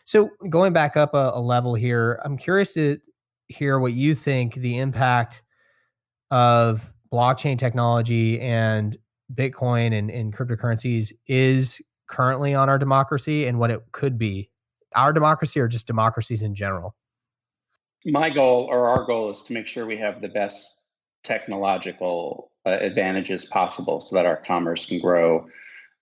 So going back up a level here, I'm curious to hear what you think the impact of blockchain technology and Bitcoin and cryptocurrencies is currently on our democracy and what it could be. Our democracy or just democracies in general? My goal or our goal is to make sure we have the best technological advantages possible so that our commerce can grow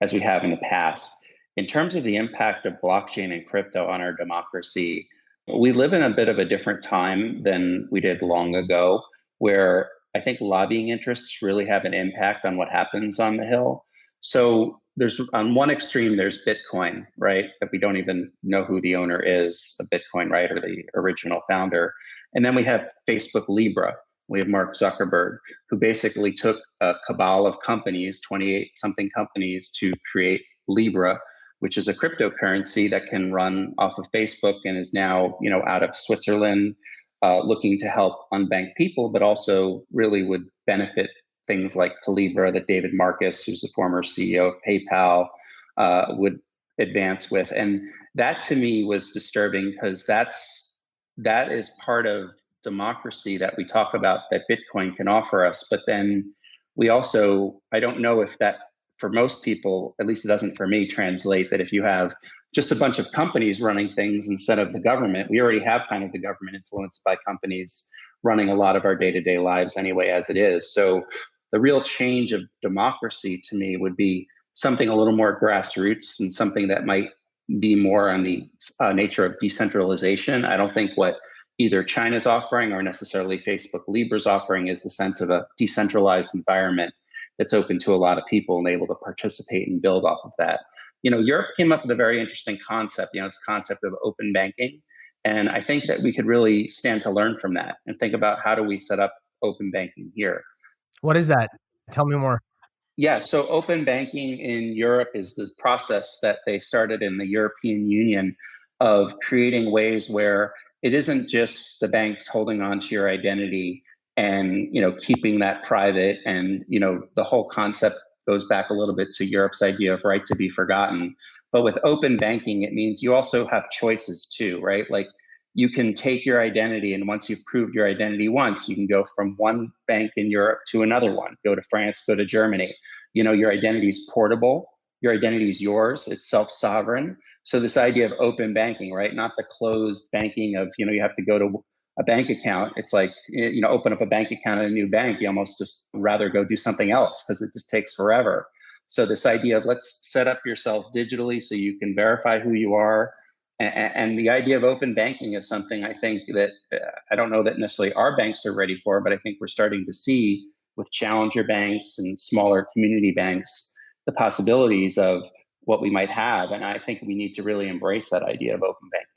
as we have in the past. In terms of the impact of blockchain and crypto on our democracy, we live in a bit of a different time than we did long ago, where I think lobbying interests really have an impact on what happens on the Hill. So there's on one extreme, there's Bitcoin, right? That we don't even know who the owner is of Bitcoin, right? Or the original founder. And then we have Facebook Libra. We have Mark Zuckerberg, who basically took a cabal of companies, 28 something companies, to create Libra, which is a cryptocurrency that can run off of Facebook and is now, out of Switzerland, looking to help unbanked people, but also really would benefit things like Calibra that David Marcus, who's the former CEO of PayPal, would advance with. And that to me was disturbing because that is part of democracy that we talk about that Bitcoin can offer us. But then we also, I don't know if that for most people, at least it doesn't for me, translate that if you have just a bunch of companies running things instead of the government, we already have kind of the government influenced by companies running a lot of our day-to-day lives anyway, as it is. So the real change of democracy to me would be something a little more grassroots and something that might be more on the nature of decentralization. I don't think what either China's offering or necessarily Facebook Libra's offering is the sense of a decentralized environment that's open to a lot of people and able to participate and build off of that. Europe came up with a very interesting concept, this concept of open banking. And I think that we could really stand to learn from that and think about how do we set up open banking here. What is that? Tell me more. Yeah, so open banking in Europe is the process that they started in the European Union of creating ways where it isn't just the banks holding on to your identity and keeping that private, and the whole concept goes back a little bit to Europe's idea of right to be forgotten. But with open banking, it means you also have choices too, right? Like you can take your identity, and once you've proved your identity once, you can go from one bank in Europe to another one, go to France, go to Germany. Your identity is portable, your identity is yours, it's self-sovereign. So this idea of open banking, right? Not the closed banking of, you have to go to a bank account. It's like, open up a bank account at a new bank. You almost just rather go do something else because it just takes forever. So this idea of let's set up yourself digitally so you can verify who you are. And the idea of open banking is something I think that I don't know that necessarily our banks are ready for, but I think we're starting to see with challenger banks and smaller community banks, the possibilities of what we might have. And I think we need to really embrace that idea of open banking.